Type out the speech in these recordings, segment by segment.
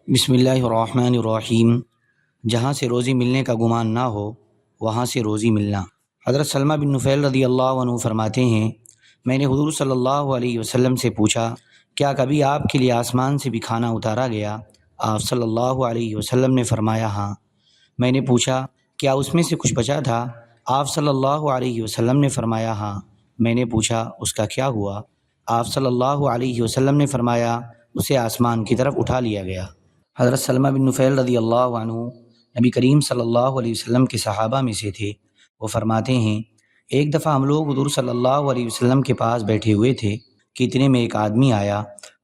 بسم اللہ الرحمن الرحیم۔ جہاں سے روزی ملنے کا گمان نہ ہو وہاں سے روزی ملنا۔ حضرت سلمہ بن نفیل رضی اللہ عنہ فرماتے ہیں، میں نے حضور صلی اللہ علیہ وسلم سے پوچھا، کیا کبھی آپ کے لیے آسمان سے بھی کھانا اتارا گیا؟ آپ صلی اللہ علیہ وسلم نے فرمایا ہاں۔ میں نے پوچھا، کیا اس میں سے کچھ بچا تھا؟ آپ صلی اللہ علیہ وسلم نے فرمایا ہاں۔ میں نے پوچھا، اس کا کیا ہوا؟ آپ صلی اللہ علیہ وسلم نے فرمایا، اسے آسمان کی طرف اٹھا لیا گیا۔ حضرت سلمہ بن نفیل رضی اللہ عنہ نبی کریم صلی اللہ علیہ وسلم کے صحابہ میں سے تھے۔ وہ فرماتے ہیں، ایک دفعہ ہم لوگ حضور صلی اللہ علیہ وسلم کے پاس بیٹھے ہوئے تھے کہ اتنے میں ایک آدمی آیا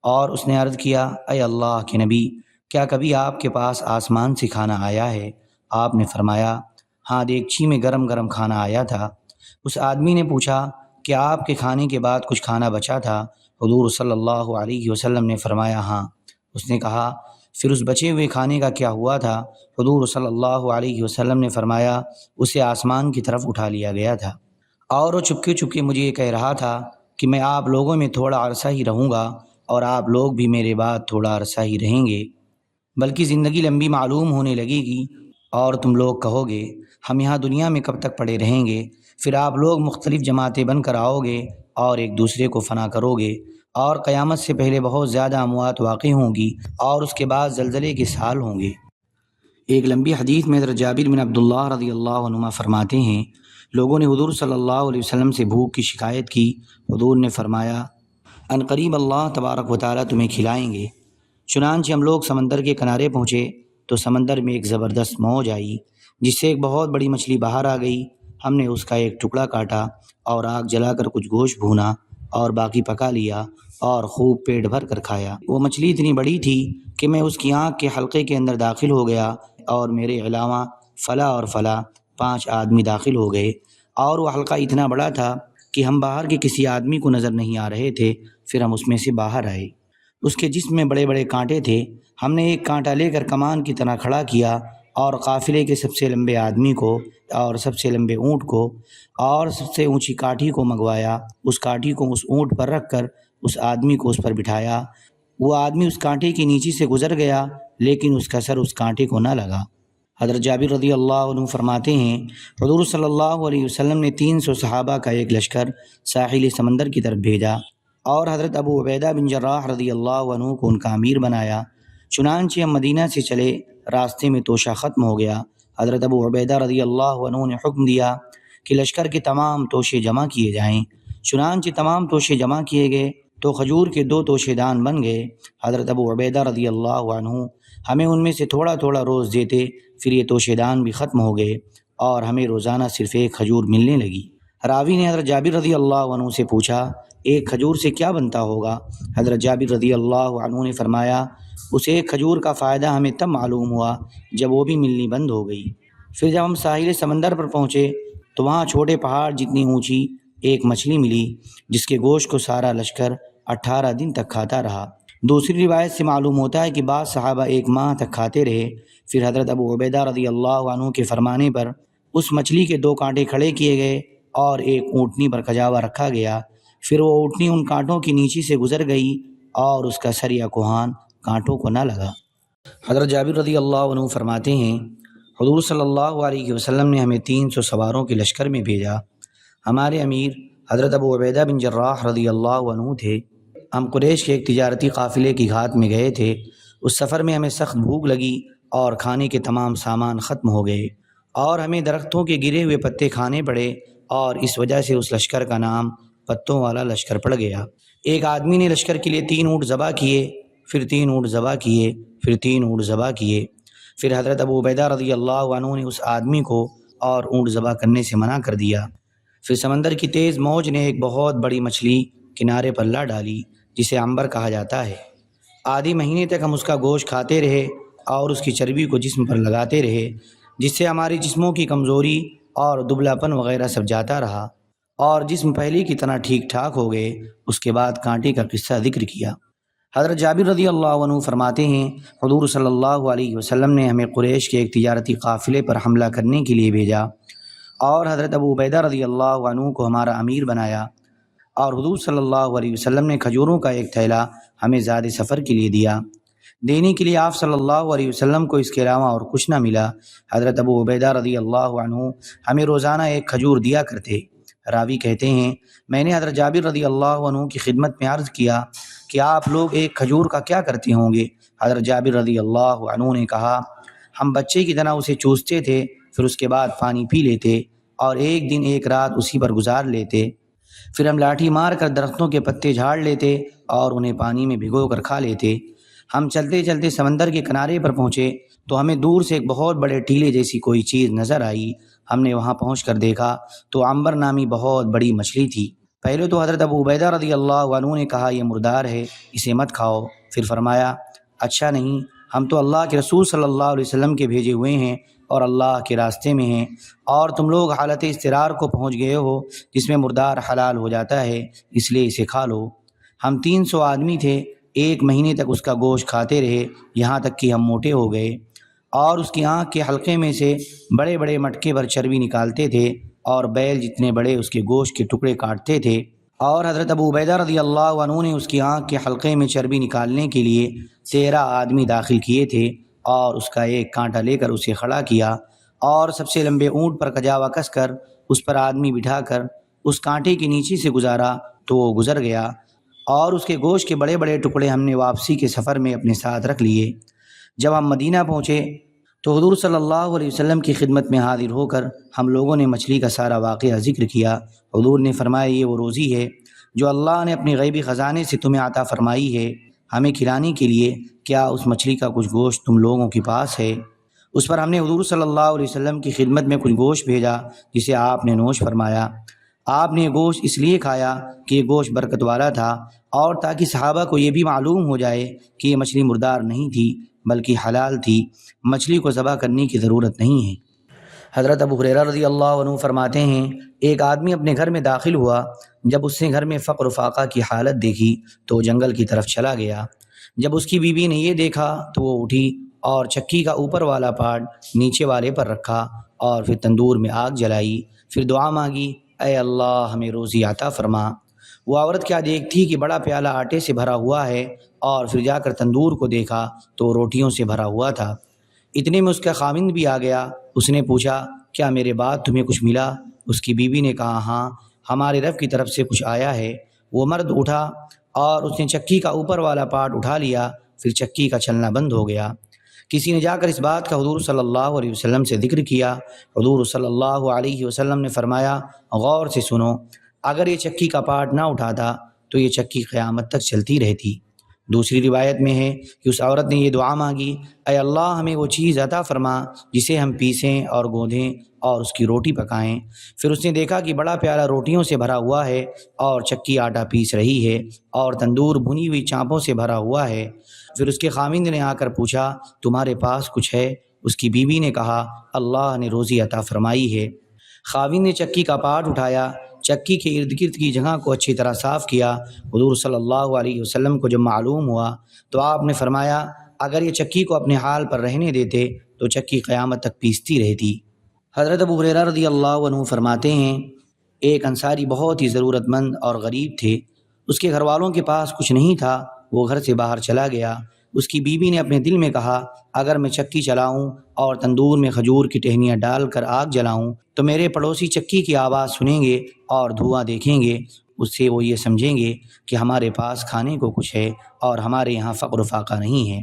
اور اس نے عرض کیا، اے اللہ کے نبی، کیا کبھی آپ کے پاس آسمان سے کھانا آیا ہے؟ آپ نے فرمایا، ہاں، دیگچی میں گرم گرم کھانا آیا تھا۔ اس آدمی نے پوچھا، کیا آپ کے کھانے کے بعد کچھ کھانا بچا تھا؟ حضور صلی اللہ علیہ وسلم نے فرمایا ہاں۔ اس نے کہا، پھر اس بچے ہوئے کھانے کا کیا ہوا تھا؟ حضور صلی اللہ علیہ وسلم نے فرمایا، اسے آسمان کی طرف اٹھا لیا گیا تھا، اور وہ چپکے چپکے مجھے یہ کہہ رہا تھا کہ میں آپ لوگوں میں تھوڑا عرصہ ہی رہوں گا اور آپ لوگ بھی میرے بعد تھوڑا عرصہ ہی رہیں گے، بلکہ زندگی لمبی معلوم ہونے لگے گی اور تم لوگ کہو گے، ہم یہاں دنیا میں کب تک پڑے رہیں گے؟ پھر آپ لوگ مختلف جماعتیں بن کر آؤ گے اور ایک دوسرے کو فنا کرو گے، اور قیامت سے پہلے بہت زیادہ اموات واقع ہوں گی اور اس کے بعد زلزلے کے سال ہوں گے۔ ایک لمبی حدیث میں حضرت جابر بن عبداللہ رضی اللہ عنہما فرماتے ہیں، لوگوں نے حضور صلی اللہ علیہ وسلم سے بھوک کی شکایت کی۔ حضور نے فرمایا، ان قریب اللہ تبارک و تعالیٰ تمہیں کھلائیں گے۔ چنانچہ ہم لوگ سمندر کے کنارے پہنچے تو سمندر میں ایک زبردست موج آئی جس سے ایک بہت بڑی مچھلی باہر آ گئی۔ ہم نے اس کا ایک ٹکڑا کاٹا اور آگ جلا کر کچھ گوشت بھونا اور باقی پکا لیا اور خوب پیٹ بھر کر کھایا۔ وہ مچھلی اتنی بڑی تھی کہ میں اس کی آنکھ کے حلقے کے اندر داخل ہو گیا اور میرے علاوہ فلاں اور فلاں 5 آدمی داخل ہو گئے، اور وہ حلقہ اتنا بڑا تھا کہ ہم باہر کے کسی آدمی کو نظر نہیں آ رہے تھے۔ پھر ہم اس میں سے باہر آئے۔ اس کے جسم میں بڑے بڑے کانٹے تھے۔ ہم نے ایک کانٹا لے کر کمان کی طرح کھڑا کیا اور قافلے کے سب سے لمبے آدمی کو اور سب سے لمبے اونٹ کو اور سب سے اونچی کاٹھی کو منگوایا۔ اس کاٹھی کو اس اونٹ پر رکھ کر اس آدمی کو اس پر بٹھایا۔ وہ آدمی اس کانٹے کے نیچے سے گزر گیا لیکن اس کا سر اس کانٹے کو نہ لگا۔ حضرت جابر رضی اللہ عنہ فرماتے ہیں، حضور صلی اللہ علیہ وسلم نے 300 صحابہ کا ایک لشکر ساحل سمندر کی طرف بھیجا اور حضرت ابو عبیدہ بن جراح رضی اللہ عنہ کو ان کا امیر بنایا۔ چنانچہ ہم مدینہ سے چلے، راستے میں توشہ ختم ہو گیا۔ حضرت ابو عبیدہ رضی اللہ عنہ نے حکم دیا کہ لشکر کے تمام توشے جمع کیے جائیں۔ چنانچہ تمام توشے جمع کیے گئے تو کھجور کے 2 توشے دان بن گئے۔ حضرت ابو عبیدہ رضی اللہ عنہ ہمیں ان میں سے تھوڑا تھوڑا روز دیتے، پھر یہ توشے دان بھی ختم ہو گئے اور ہمیں روزانہ صرف ایک کھجور ملنے لگی۔ راوی نے حضرت جابر رضی اللہ عنہ سے پوچھا، ایک کھجور سے کیا بنتا ہوگا؟ حضرت جابر رضی اللہ عنہ نے فرمایا، اس ایک کھجور کا فائدہ ہمیں تب معلوم ہوا جب وہ بھی ملنی بند ہو گئی۔ پھر جب ہم ساحل سمندر پر پہنچے تو وہاں چھوٹے پہاڑ جتنی اونچی ایک مچھلی ملی جس کے گوشت کو سارا لشکر 18 دن تک کھاتا رہا۔ دوسری روایت سے معلوم ہوتا ہے کہ بعض صحابہ 1 ماہ تک کھاتے رہے۔ پھر حضرت ابو عبیدہ رضی اللہ عنہ کے فرمانے پر اس مچھلی کے 2 کانٹے کھڑے کیے گئے اور ایک اونٹنی پر کجاوا رکھا گیا۔ پھر وہ اونٹنی ان کانٹوں کے نیچے سے گزر گئی اور اس کا سر یا کوہان کانٹوں کو نہ لگا۔ حضرت جابر رضی اللہ عنہ فرماتے ہیں، حضور صلی اللہ علیہ وسلم نے ہمیں 300 سواروں کے لشکر میں بھیجا۔ ہمارے امیر حضرت ابو عبیدہ بن جراح رضی اللہ عنہ تھے۔ ہم قریش کے ایک تجارتی قافلے کی گھاٹ میں گئے تھے۔ اس سفر میں ہمیں سخت بھوک لگی اور کھانے کے تمام سامان ختم ہو گئے اور ہمیں درختوں کے گرے ہوئے پتے کھانے پڑے، اور اس وجہ سے اس لشکر کا نام پتوں والا لشکر پڑ گیا۔ ایک آدمی نے لشکر کے لیے 3 اونٹ ذبح کیے، پھر 3 اونٹ ذبح کیے، پھر 3 اونٹ ذبح کیے۔ پھر حضرت ابو عبیدہ رضی اللہ عنہ نے اس آدمی کو اور اونٹ ذبح کرنے سے منع کر دیا۔ پھر سمندر کی تیز موج نے ایک بہت بڑی مچھلی کنارے پر لا ڈالی جسے عنبر کہا جاتا ہے۔ آدھی مہینے تک ہم اس کا گوشت کھاتے رہے اور اس کی چربی کو جسم پر لگاتے رہے، جس سے ہماری جسموں کی کمزوری اور دبلا پن وغیرہ سب جاتا رہا اور جسم پہلے کی طرح ٹھیک ٹھاک ہو گئے۔ اس کے بعد کانٹے کا قصہ ذکر کیا۔ حضرت جابر رضی اللہ عنہ فرماتے ہیں، حضور صلی اللہ علیہ وسلم نے ہمیں قریش کے ایک تجارتی قافلے پر حملہ کرنے کے لیے بھیجا اور حضرت ابو عبیدہ رضی اللہ عنہ کو ہمارا امیر بنایا، اور حضور صلی اللہ علیہ وسلم نے کھجوروں کا ایک تھیلا ہمیں زاد سفر کے لیے دیا۔ دینے کے لیے آپ صلی اللہ علیہ وسلم کو اس کے علاوہ اور کچھ نہ ملا۔ حضرت ابو عبیدہ رضی اللہ عنہ ہمیں روزانہ ایک کھجور دیا کرتے۔ راوی کہتے ہیں میں نے حضرت جابر رضی اللہ عنہ کی خدمت میں عرض کیا کہ آپ لوگ ایک کھجور کا کیا کرتے ہوں گے؟ حضرت جابر رضی اللہ عنہ نے کہا ہم بچے کی طرح اسے چوستے تھے، پھر اس کے بعد پانی پی لیتے اور ایک دن ایک رات اسی پر گزار لیتے، پھر ہم لاٹھی مار کر درختوں کے پتے جھاڑ لیتے اور انہیں پانی میں بھگو کر کھا لیتے۔ ہم چلتے چلتے سمندر کے کنارے پر پہنچے تو ہمیں دور سے ایک بہت بڑے ٹیلے جیسی کوئی چیز نظر آئی۔ ہم نے وہاں پہنچ کر دیکھا تو عنبر نامی بہت بڑی مچھلی تھی۔ پہلے تو حضرت ابو عبیدہ رضی اللہ عنہ نے کہا یہ مردار ہے، اسے مت کھاؤ۔ پھر فرمایا اچھا نہیں، ہم تو اللہ کے رسول صلی اللہ علیہ وسلم کے بھیجے ہوئے ہیں اور اللہ کے راستے میں ہیں، اور تم لوگ حالت اضطرار کو پہنچ گئے ہو جس میں مردار حلال ہو جاتا ہے، اس لیے اسے کھا لو۔ ہم 300 آدمی تھے، ایک مہینے تک اس کا گوشت کھاتے رہے، یہاں تک کہ ہم موٹے ہو گئے، اور اس کی آنکھ کے حلقے میں سے بڑے بڑے مٹکے بھر چربی نکالتے تھے اور بیل جتنے بڑے اس کے گوشت کے ٹکڑے کاٹتے تھے۔ اور حضرت ابو عبیدہ رضی اللہ عنہ نے اس کی آنکھ کے حلقے میں چربی نکالنے کے لیے 13 آدمی داخل کیے تھے اور اس کا ایک کانٹا لے کر اسے کھڑا کیا اور سب سے لمبے اونٹ پر کجاوا کس کر اس پر آدمی بٹھا کر اس کانٹے کے نیچے سے گزارا تو وہ گزر گیا، اور اس کے گوشت کے بڑے بڑے ٹکڑے ہم نے واپسی کے سفر میں اپنے ساتھ رکھ لیے۔ جب ہم مدینہ پہنچے تو حضور صلی اللہ علیہ وسلم کی خدمت میں حاضر ہو کر ہم لوگوں نے مچھلی کا سارا واقعہ ذکر کیا۔ حضور نے فرمایا یہ وہ روزی ہے جو اللہ نے اپنی غیبی خزانے سے تمہیں عطا فرمائی ہے ہمیں کھلانے کے لیے، کیا اس مچھلی کا کچھ گوشت تم لوگوں کے پاس ہے؟ اس پر ہم نے حضور صلی اللہ علیہ وسلم کی خدمت میں کچھ گوشت بھیجا جسے آپ نے نوش فرمایا۔ آپ نے گوشت اس لیے کھایا کہ یہ گوشت برکت والا تھا اور تاکہ صحابہ کو یہ بھی معلوم ہو جائے کہ یہ مچھلی مردار نہیں تھی بلکہ حلال تھی، مچھلی کو ذبح کرنے کی ضرورت نہیں ہے۔ حضرت ابو ہریرہ رضی اللہ عنہ فرماتے ہیں ایک آدمی اپنے گھر میں داخل ہوا، جب اس نے گھر میں فقر و فاقہ کی حالت دیکھی تو وہ جنگل کی طرف چلا گیا۔ جب اس کی بیوی نے یہ دیکھا تو وہ اٹھی اور چکی کا اوپر والا پارٹ نیچے والے پر رکھا اور پھر تندور میں آگ جلائی، پھر دعا مانگی اے اللہ ہمیں روزی عطا فرما۔ وہ عورت کیا دیکھتی کہ بڑا پیالہ آٹے سے بھرا ہوا ہے، اور پھر جا کر تندور کو دیکھا تو روٹیوں سے بھرا ہوا تھا۔ اتنے میں اس کا خاوند بھی آ گیا۔ اس نے پوچھا کیا میرے بعد تمہیں کچھ ملا؟ اس کی بیوی نے کہا ہاں ہمارے رب کی طرف سے کچھ آیا ہے۔ وہ مرد اٹھا اور اس نے چکی کا اوپر والا پارٹ اٹھا لیا، پھر چکی کا چلنا بند ہو گیا۔ کسی نے جا کر اس بات کا حضور صلی اللہ علیہ وسلم سے ذکر کیا۔ حضور صلی اللہ علیہ وسلم نے فرمایا غور سے سنو، اگر یہ چکی کا پارٹ نہ اٹھاتا تو یہ چکی قیامت تک چلتی رہتی۔ دوسری روایت میں ہے کہ اس عورت نے یہ دعا مانگی اے اللہ ہمیں وہ چیز عطا فرما جسے ہم پیسیں اور گوندھیں اور اس کی روٹی پکائیں۔ پھر اس نے دیکھا کہ بڑا پیالہ روٹیوں سے بھرا ہوا ہے اور چکی آٹا پیس رہی ہے اور تندور بھنی ہوئی چانپوں سے بھرا ہوا ہے۔ پھر اس کے خاوند نے آ کر پوچھا تمہارے پاس کچھ ہے؟ اس کی بیوی نے کہا اللہ نے روزی عطا فرمائی ہے۔ خاوند نے چکی کا پارٹ اٹھایا، چکی کے ارد گرد کی جگہ کو اچھی طرح صاف کیا۔ حضور صلی اللہ علیہ وسلم کو جب معلوم ہوا تو آپ نے فرمایا اگر یہ چکی کو اپنے حال پر رہنے دیتے تو چکی قیامت تک پیستی رہتی۔ حضرت ابو ہریرہ رضی اللہ عنہ فرماتے ہیں ایک انصاری بہت ہی ضرورت مند اور غریب تھے، اس کے گھر والوں کے پاس کچھ نہیں تھا، وہ گھر سے باہر چلا گیا۔ اس کی بیوی نے اپنے دل میں کہا اگر میں چکی چلاؤں اور تندور میں کھجور کی ٹہنیاں ڈال کر آگ جلاؤں تو میرے پڑوسی چکی کی آواز سنیں گے اور دھواں دیکھیں گے، اس سے وہ یہ سمجھیں گے کہ ہمارے پاس کھانے کو کچھ ہے اور ہمارے یہاں فقر و فاقہ نہیں ہے۔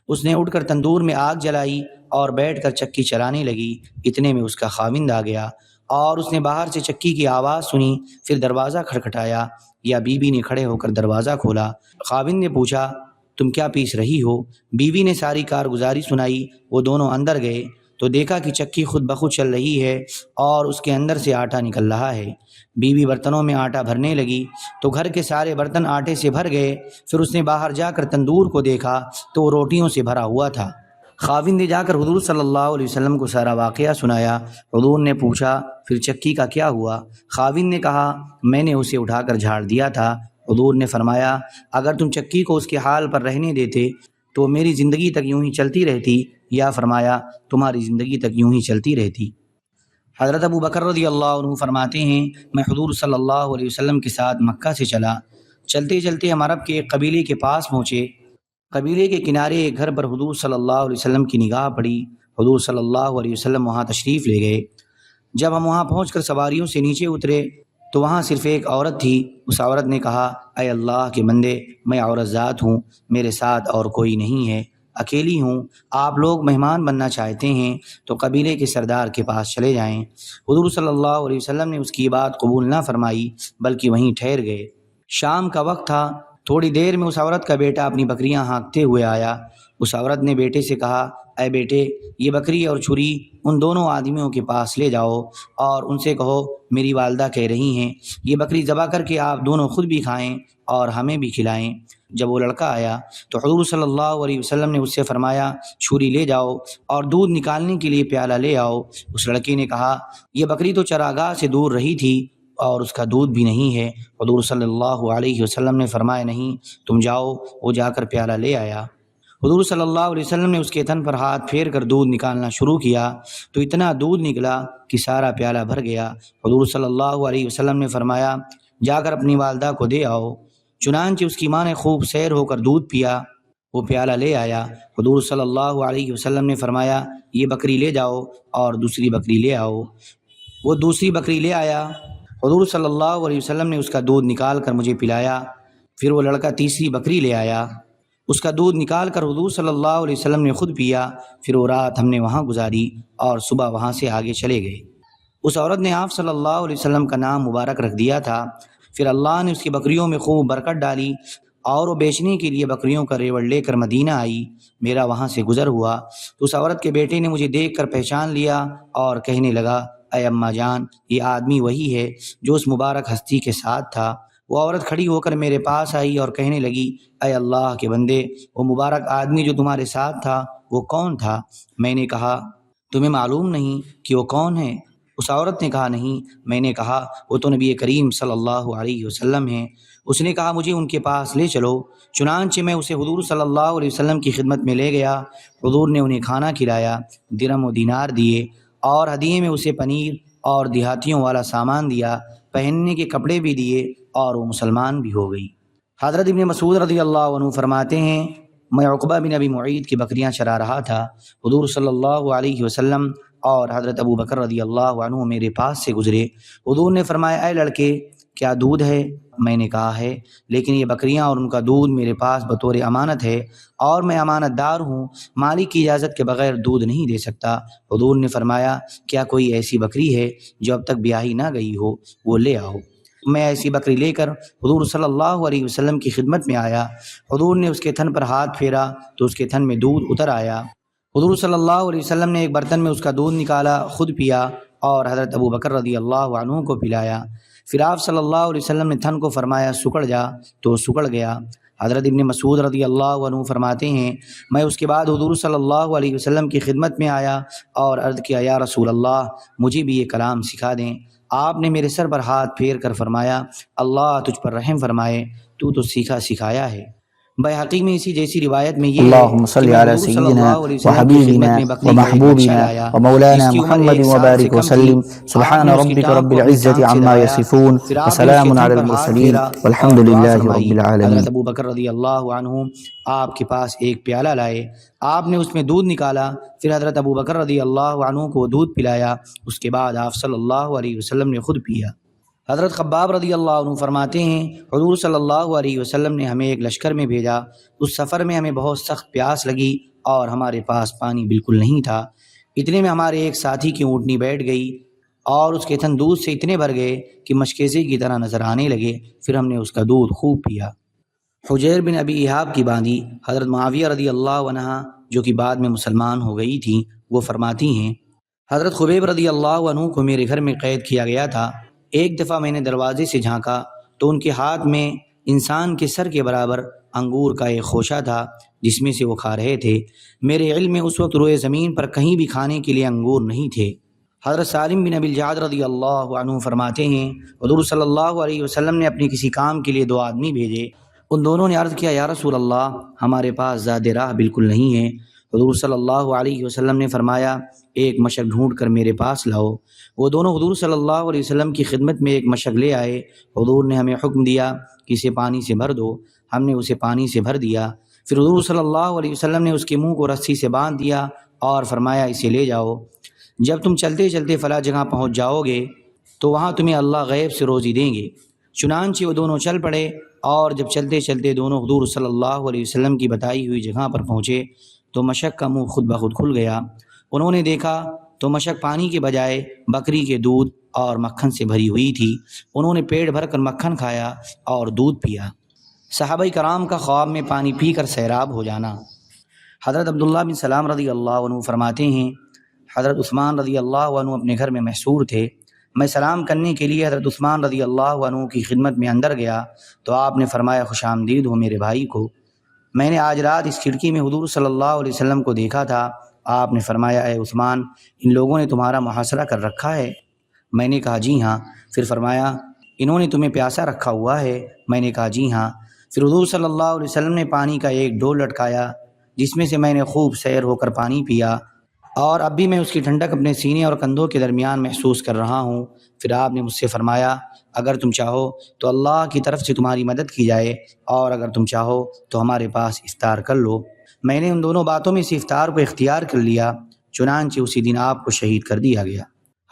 اس نے اٹھ کر تندور میں آگ جلائی اور بیٹھ کر چکی چلانے لگی۔ اتنے میں اس کا خاوند آ گیا اور اس نے باہر سے چکی کی آواز سنی، پھر دروازہ کھٹکھٹایا یا بیوی نے کھڑے ہو کر دروازہ کھولا۔ خاوند نے پوچھا تم کیا پیس رہی ہو؟ بیوی نے ساری کارگزاری سنائی۔ وہ دونوں اندر گئے تو دیکھا کہ چکی خود بخود چل رہی ہے اور اس کے اندر سے آٹا نکل رہا ہے۔ بیوی برتنوں میں آٹا بھرنے لگی تو گھر کے سارے برتن آٹے سے بھر گئے۔ پھر اس نے باہر جا کر تندور کو دیکھا تو وہ روٹیوں سے بھرا ہوا تھا۔ خاوند نے جا کر حضور صلی اللہ علیہ وسلم کو سارا واقعہ سنایا۔ حضور نے پوچھا پھر چکی کا کیا ہوا؟ خاوند نے کہا میں نے اسے اٹھا کر جھاڑ دیا تھا۔ حضور نے فرمایا اگر تم چکی کو اس کے حال پر رہنے دیتے تو میری زندگی تک یوں ہی چلتی رہتی، یا فرمایا تمہاری زندگی تک یوں ہی چلتی رہتی۔ حضرت ابو بکر رضی اللہ عنہ فرماتے ہیں میں حضور صلی اللہ علیہ وسلم کے ساتھ مکہ سے چلا، چلتے چلتے ہم عرب کے ایک قبیلے کے پاس پہنچے۔ قبیلے کے کنارے ایک گھر پر حضور صلی اللہ علیہ وسلم کی نگاہ پڑی۔ حضور صلی اللہ علیہ وسلم وہاں تشریف لے گئے۔ جب ہم وہاں پہنچ کر سواریوں سے نیچے اترے تو وہاں صرف ایک عورت تھی۔ اس عورت نے کہا، اے اللہ کے بندے، میں عورت ذات ہوں، میرے ساتھ اور کوئی نہیں ہے، اکیلی ہوں، آپ لوگ مہمان بننا چاہتے ہیں تو قبیلے کے سردار کے پاس چلے جائیں۔ حضور صلی اللہ علیہ وسلم نے اس کی بات قبول نہ فرمائی بلکہ وہیں ٹھہر گئے۔ شام کا وقت تھا۔ تھوڑی دیر میں اس عورت کا بیٹا اپنی بکریاں ہانکتے ہوئے آیا۔ اس عورت نے بیٹے سے کہا، اے بیٹے، یہ بکری اور چھری ان دونوں آدمیوں کے پاس لے جاؤ اور ان سے کہو میری والدہ کہہ رہی ہیں یہ بکری ذبح کر کے آپ دونوں خود بھی کھائیں اور ہمیں بھی کھلائیں۔ جب وہ لڑکا آیا تو حضور صلی اللہ علیہ وسلم نے اس سے فرمایا، چھری لے جاؤ اور دودھ نکالنے کے لیے پیالہ لے آؤ۔ اس لڑکے نے کہا، یہ بکری تو چراگاہ سے دور رہی تھی اور اس کا دودھ بھی نہیں ہے۔ حضور صلی اللہ علیہ وسلم نے فرمایا، نہیں، تم جاؤ۔ وہ جا کر پیالہ لے آیا۔ حضور صلی اللہ علیہ وسلم نے اس کے تن پر ہاتھ پھیر کر دودھ نکالنا شروع کیا تو اتنا دودھ نکلا کہ سارا پیالہ بھر گیا۔ حضور صلی اللہ علیہ وسلم نے فرمایا، جا کر اپنی والدہ کو دے آؤ۔ چنانچہ اس کی ماں نے خوب سیر ہو کر دودھ پیا۔ وہ پیالہ لے آیا۔ حضور صلی اللہ علیہ وسلم نے فرمایا، یہ بکری لے جاؤ اور دوسری بکری لے آؤ۔ وہ دوسری بکری لے آیا۔ حضور صلی اللہ علیہ وسلم نے اس کا دودھ نکال کر مجھے پلایا۔ پھر وہ لڑکا تیسری بکری لے آیا۔ اس کا دودھ نکال کر حضور صلی اللہ علیہ وسلم نے خود پیا۔ پھر وہ رات ہم نے وہاں گزاری اور صبح وہاں سے آگے چلے گئے۔ اس عورت نے آپ صلی اللہ علیہ وسلم کا نام مبارک رکھ دیا تھا۔ پھر اللہ نے اس کی بکریوں میں خوب برکت ڈالی اور وہ بیچنے کے لیے بکریوں کا ریوڑ لے کر مدینہ آئی۔ میرا وہاں سے گزر ہوا تو اس عورت کے بیٹے نے مجھے دیکھ کر پہچان لیا اور کہنے لگا، اے اماں جان، یہ آدمی وہی ہے جو اس مبارک ہستی کے ساتھ تھا۔ وہ عورت کھڑی ہو کر میرے پاس آئی اور کہنے لگی، اے اللہ کے بندے، وہ مبارک آدمی جو تمہارے ساتھ تھا وہ کون تھا؟ میں نے کہا، تمہیں معلوم نہیں کہ وہ کون ہے؟ اس عورت نے کہا، نہیں۔ میں نے کہا، وہ تو نبی کریم صلی اللہ علیہ وسلم ہیں۔ اس نے کہا، مجھے ان کے پاس لے چلو۔ چنانچہ میں اسے حضور صلی اللہ علیہ وسلم کی خدمت میں لے گیا۔ حضور نے انہیں کھانا کھلایا، درہم و دینار دیے اور ہدیے میں اسے پنیر اور دیہاتیوں والا سامان دیا، پہننے کے کپڑے بھی دیے اور وہ مسلمان بھی ہو گئی۔ حضرت ابن مسعود رضی اللہ عنہ فرماتے ہیں، میں عقبہ بن ابی معیط کی بکریاں چرا رہا تھا۔ حضور صلی اللہ علیہ وسلم اور حضرت ابو بکر رضی اللہ عنہ میرے پاس سے گزرے۔ حضور نے فرمایا، اے لڑکے، کیا دودھ ہے؟ میں نے کہا ہے، لیکن یہ بکریاں اور ان کا دودھ میرے پاس بطور امانت ہے اور میں امانت دار ہوں، مالک کی اجازت کے بغیر دودھ نہیں دے سکتا۔ حضور نے فرمایا، کیا کوئی ایسی بکری ہے جو اب تک بیاہی نہ گئی ہو؟ وہ لے آؤ۔ میں ایسی بکری لے کر حضور صلی اللہ علیہ وسلم کی خدمت میں آیا۔ حضور نے اس کے تھن پر ہاتھ پھیرا تو اس کے تھن میں دودھ اتر آیا۔ حضور صلی اللہ علیہ وسلم نے ایک برتن میں اس کا دودھ نکالا، خود پیا اور حضرت ابو بکر رضی اللہ عنہ کو پلایا۔ پھر آپ صلی اللہ علیہ وسلم نے تھن کو فرمایا، سکڑ جا، تو سکڑ گیا۔ حضرت ابن مسعود رضی اللہ عنہ فرماتے ہیں، میں اس کے بعد حضور صلی اللہ علیہ وسلم کی خدمت میں آیا اور عرض کیا، یا رسول اللہ، مجھے بھی یہ کلام سکھا دیں۔ آپ نے میرے سر پر ہاتھ پھیر کر فرمایا، اللہ تجھ پر رحم فرمائے، تو سیکھا سکھایا ہے۔ بیہقی میں اسی جیسی روایت میں یہ اللهم صل على سيدنا وحبيبنا ومحبوبنا ومولانا محمد وبارك وسلم سبحان ربك رب العزة عما يصفون وسلام على المرسلين والحمد لله رب العالمين۔ حضرت ابو بکر رضی اللہ عنہ آپ کے پاس ایک پیالہ لائے، آپ نے اس میں دودھ نکالا، پھر حضرت ابو بکر رضی اللہ عنہ کو دودھ پلایا، اس کے بعد آپ صلی اللہ علیہ وسلم نے خود پیا۔ حضرت خباب رضی اللہ عنہ فرماتے ہیں، حضور صلی اللہ علیہ وسلم نے ہمیں ایک لشکر میں بھیجا۔ اس سفر میں ہمیں بہت سخت پیاس لگی اور ہمارے پاس پانی بالکل نہیں تھا۔ اتنے میں ہمارے ایک ساتھی کی اونٹنی بیٹھ گئی اور اس کے تھن دودھ سے اتنے بھر گئے کہ مشکیزے کی طرح نظر آنے لگے۔ پھر ہم نے اس کا دودھ خوب پیا۔ حجیر بن ابی احاب کی باندی حضرت معاویہ رضی اللہ عنہ، جو کہ بعد میں مسلمان ہو گئی تھیں، وہ فرماتی ہیں، حضرت خبیب رضی اللہ عنہ کو میرے گھر میں قید کیا گیا تھا۔ ایک دفعہ میں نے دروازے سے جھانکا تو ان کے ہاتھ میں انسان کے سر کے برابر انگور کا ایک خوشہ تھا جس میں سے وہ کھا رہے تھے۔ میرے علم میں اس وقت روئے زمین پر کہیں بھی کھانے کے لیے انگور نہیں تھے۔ حضرت سالم بن ابی الجعد رضی اللہ عنہ فرماتے ہیں، حضور صلی اللہ علیہ وسلم نے اپنے کسی کام کے لیے دو آدمی بھیجے۔ ان دونوں نے عرض کیا، یا رسول اللہ، ہمارے پاس زاد راہ بالکل نہیں ہے۔ حضور صلی اللہ علیہ وسلم نے فرمایا، ایک مشک ڈھونڈ کر میرے پاس لاؤ۔ وہ دونوں حضور صلی اللہ علیہ وسلم کی خدمت میں ایک مشک لے آئے۔ حضور نے ہمیں حکم دیا کہ اسے پانی سے بھر دو۔ ہم نے اسے پانی سے بھر دیا، پھر حضور صلی اللہ علیہ وسلم نے اس کے منہ کو رسی سے باندھ دیا اور فرمایا اسے لے جاؤ، جب تم چلتے چلتے فلاں جگہ پہنچ جاؤ گے تو وہاں تمہیں اللہ غیب سے روزی دیں گے۔ چنانچہ وہ دونوں چل پڑے اور جب چلتے چلتے دونوں حضور صلی اللہ علیہ وسلم کی بتائی ہوئی جگہ پر پہنچے تو مشک کا منہ خود بخود کھل گیا۔ انہوں نے دیکھا تو مشک پانی کے بجائے بکری کے دودھ اور مکھن سے بھری ہوئی تھی۔ انہوں نے پیٹ بھر کر مکھن کھایا اور دودھ پیا۔ صحابہ کرام کا خواب میں پانی پی کر سیراب ہو جانا۔ حضرت عبداللہ بن سلام رضی اللہ عنہ فرماتے ہیں حضرت عثمان رضی اللہ عنہ اپنے گھر میں محصور تھے۔ میں سلام کرنے کے لیے حضرت عثمان رضی اللہ عنہ کی خدمت میں اندر گیا تو آپ نے فرمایا خوش آمدید ہو میرے بھائی کو، میں نے آج رات اس کھڑکی میں حضور صلی اللہ علیہ وسلم کو دیکھا تھا۔ آپ نے فرمایا اے عثمان، ان لوگوں نے تمہارا محاصرہ کر رکھا ہے؟ میں نے کہا جی ہاں۔ پھر فرمایا انہوں نے تمہیں پیاسا رکھا ہوا ہے؟ میں نے کہا جی ہاں۔ پھر حضور صلی اللہ علیہ وسلم نے پانی کا ایک ڈول لٹکایا جس میں سے میں نے خوب سیر ہو کر پانی پیا اور اب بھی میں اس کی ٹھنڈک اپنے سینے اور کندھوں کے درمیان محسوس کر رہا ہوں۔ پھر آپ نے مجھ سے فرمایا اگر تم چاہو تو اللہ کی طرف سے تمہاری مدد کی جائے اور اگر تم چاہو تو ہمارے پاس افطار کر لو۔ میں نے ان دونوں باتوں میں سے افطار کو اختیار کر لیا، چنانچہ اسی دن آپ کو شہید کر دیا گیا۔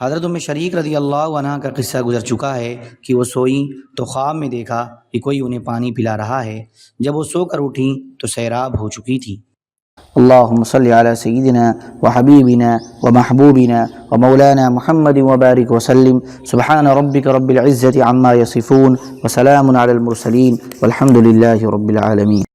حضرت ام شریک رضی اللہ عنہ کا قصہ گزر چکا ہے کہ وہ سوئیں تو خواب میں دیکھا کہ کوئی انہیں پانی پلا رہا ہے۔ جب وہ سو کر اٹھیں تو سیراب ہو چکی تھی۔ اللهم صل على سيدنا وحبيبنا ومحبوبنا ومولانا محمد وبارك وسلم سبحان ربك رب العزة عما يصفون وسلام على المرسلين والحمد لله رب العالمين۔